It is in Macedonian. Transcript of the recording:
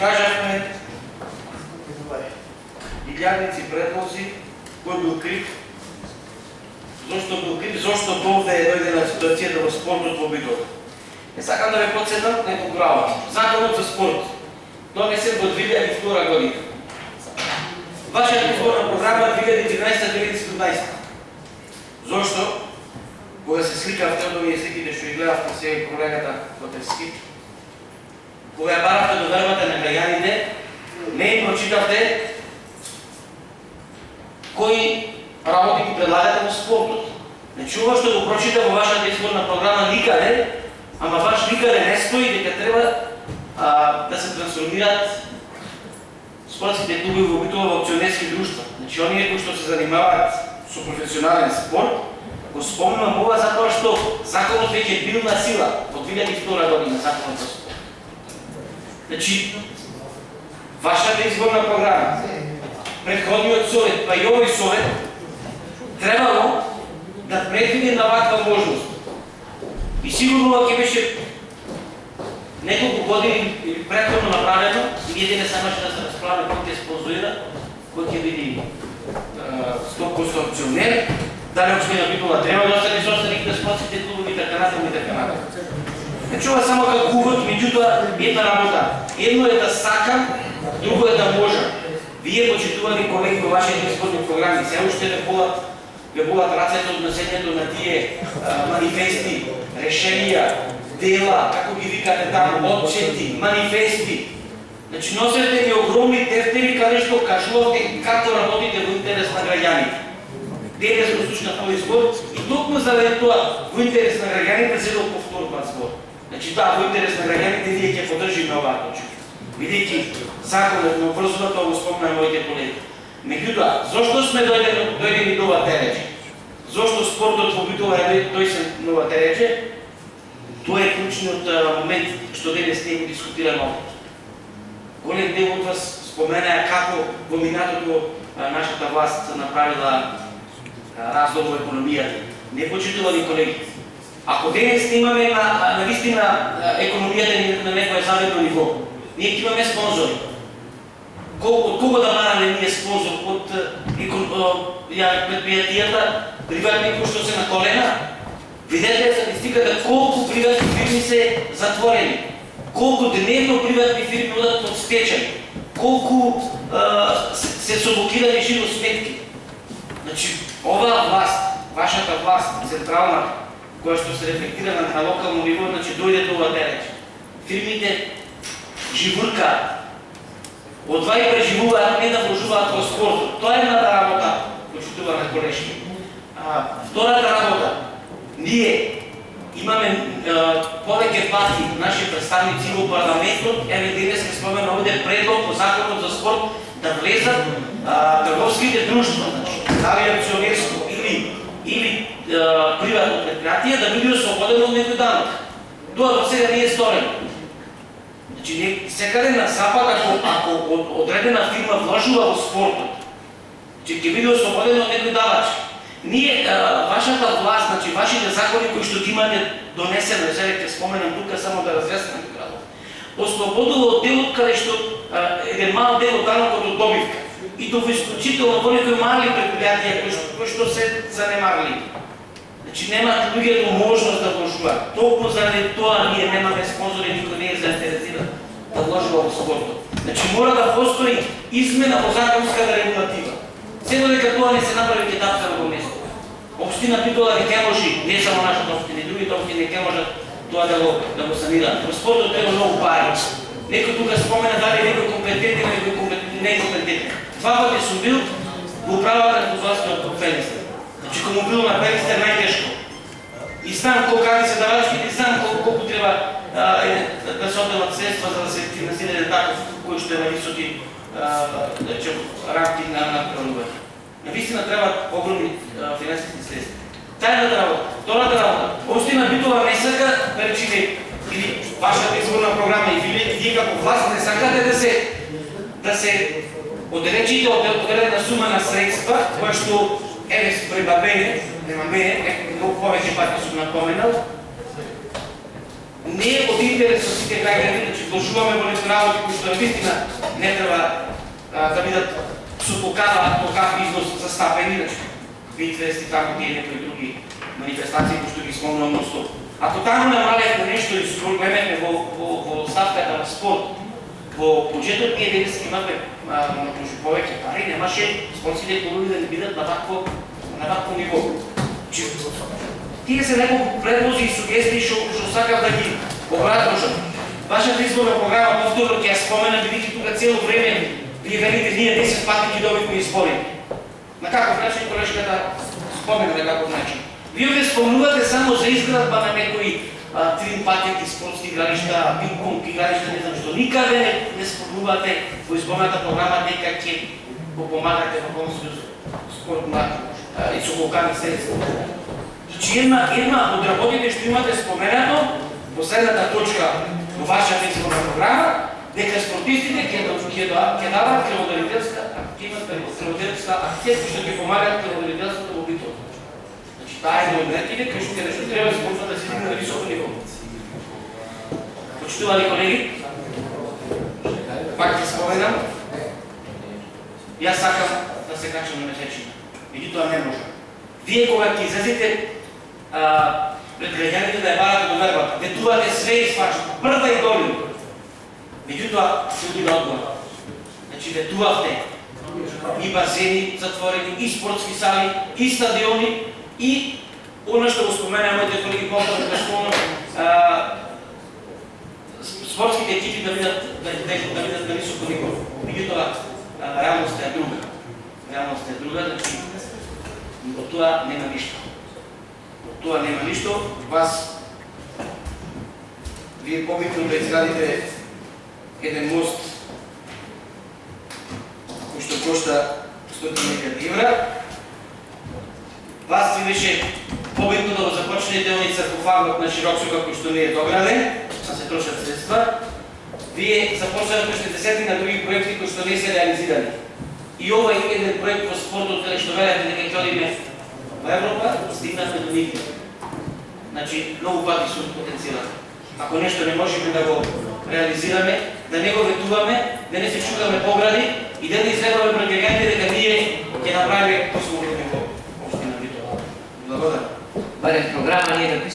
кажахме илјадници предлози кој бил крив. Зошто бил крив? Зошто довде е дојдена ситуацијата во спортот во Битола. Сакам да ве подсетам неколку работи. Законот за спорт донесен во 2002 година. Вашата изборна програма 2013-2017. Зошто? Кога се сликавте од овие сликите што ги гледавте сега колегата Котевски, кога ја баравте до вербата на граѓаните, не им прочитавте кои работи ги предлагате во спортот. Значи, ова што го прочита во вашата изборна програма никаде, ама баш никаде не стои дека треба да се трансформираат спортските клуби во Битола во акционерски друштва. Значи, оние кои што се занимаваат со професионален спорт, го спомнувам ова затоа што законот веќе бил на сила во 2002 година, законот за спорт. Значи, вашата изборна програма, претходниот совет, па и овој совет, требало да предвиди на ваква можност. И сигурно ќе беше неколку години или претходно направено, и ние денес самаше да се расправи кој ќе спонзорира, кој ќе биде 100% акционер, дали општина Битола треба да остане собственик на спортските клубови, така натаму и така натаму. Не чува само како увод, меѓутоа една работа. Едно е да сакам, друго е да можам. Вие, почитувани колеги во вашите изборни програми, се уште ве болат рацете од носењето на тие манифести, решенија, дела, како ги викате таму, отчети, манифести. Значи, носете ни огромни тефтери каде што кажувате како работите во интерес на граѓаните. Денес го слушнав овој збор и токму заради тоа во интерес на граѓаните се да повторувам збор. Значи, да, во интерес на граѓаните ние ќе поддржиме оваа точка. Видејќи законот на обврзувањето, тоа го спомнаа моите колеги. Меѓутоа, зошто сме дојдени до ова терече? Зошто спортот во Битола е дојден до ова терече? Тоа е клучниот момент што денес ние го дискутираме овде. Голем дел од вас споменаа како во минатото нашата власт направила раздор во економијата. Не почитувани колеги. Ако денес имаме на вистина економијата на некое завидно ниво, ние ќе имаме спонзори. Од кого да бараме ние спонзор? Од предпријатијата, приватни кои што се на колена? Видете статистиката колку приватни фирми се затворени, колку дневно приватни фирми одат под стечај, колку се соблокирани живо сметки. Значи, оваа власт, вашата власт, централна, која што се рефлектира на локално ниво, значи дојде до ова терече. Фирмите живуркаат, одва и преживуваат, не да вложуваат во спортот. Тоа е едната работа, почитуваме колешки. Втората работа, ние имаме повеќе пати наши представници во парламентот, еве денес ке спомена овде предлог по законот за спорт да влезат трговските друштва, дали акционерство или приватно предпријатие да биде ослободено од некој данок. Тоа до сега не е сторено. Значи, секаде на запад, ако одредена фирма вложува во спортот, ќе биде ослободено од некој давач. Ние, вашата власт, значи, вашите закони кои што ги имате донесено, сега ќе споменам тука само да разјаснам градот, ослободува од делот каде што еден мал дел од данокот од добивка. И тоа исклучително во некои мали предпријатија кои што се занемарли. Значи, немаат луѓето можност да вложуваат. Толку заради тоа ние немаме спонзори, никој не е заинтересиран да вложува во спортот. Значи, мора да постои измена во законската регулатива. Седно дека тоа не се направи ќе тапка во место. Општина Битола не ќе може, не само нашата општина, и другите општини не ќе можат тоа да го санираат. Во спортот треба многу пари. Некој тука спомена дали некој компетентен или некој некомпетентен. Два пати сум бил во управата на фудбалскиот Пелистер. Значи, кому бил на Пелистер најтешко. И знам колку се давачките, знам колку треба да се одделат средства за да се финансира еден таков кој што е на високи рамки на кралување. Навистина треба огромни финансиски средства. Тајната работа. Втората работа. Општина Битола не сака да речиме или вашата изборна програма и вие како власт не сакате да се одречите од одредена сума на средства, која што еве пребабене, нема мене, многу повеќе пати сум напоменал, не е од интерес на сите граѓани, значи вложуваме во нешто работи кои што навистина не треба да бидат со покав износ застапени, значи Битфест и така тие некои други манифестации кои што ги спомнувам ностоп. Ако таму намалевме нешто и спроглемевме во ставката на спорт, во буџетот ние денес имаме може повеќе пари, немаше спортските клубови да не бидат на вакво ниво. Тие се неколку предлози и сугестии што сакав да ги образложам. Вашата изборна програма повторно ќе ја спомена, бидејќи тука цело време вие велите ние 10 пати ги добивме избори. На каков начин колешката спомена на каков начин? Вие ве спомнувате само за изградба на некои трин патеки спортски игралишта, пинг-понг игралишта, не знам што. Никаде не спомнувате во изборната програма дека ќе помагате во помош спортна и со локални средства. Значи една од работите што имате споменато, последната точка во вашата изборна програма, дека спортистите ќе дават крводарителска акција што ќе помагат крводарителството во битот. Значи таа е одредите кои што треба спортот да се стигне на високо ниво. Почитувани колеги, пак ќе споменам, јас сакам да се качам на месечина. Меѓутоа не може. Вие кога ќе излезете пред граѓаните да ја барате довербата, ветувате све и свашто, прва и долина. Меѓутоа се оди на одговор. Значи ветувавте и базени затворени, и спортски сали, и стадиони, и оно што го спомена моите колеги повторно да спомнам, спортските екипи да бидат на високо ниво. Меѓутоа реалноста е друга. Реалноста е друга, значи од тоа нема ништо. Од тоа нема ништо. Вас вие побитно да изградите еден мост кој што кошта 100.000 евра. Вас ви беше побитно да го започнете оној саркофагот на Широксука кој што не е дограден, а се трошат средства. Вие започнате уште десетина други проекти кои што не се реализирани. И овој еден проект во спортот каде што верате дека ќе одиме во Европа, стигнате до нигде. Значи, многу пати сум потенциран. Ако нешто не можеме да го реализираме, да не го ветуваме, да не се чукаме погради и да не изгледаме пред граѓаните дека ние ќе направиме посмогнеме во општина Битола. Благодарам. Барем програма ние да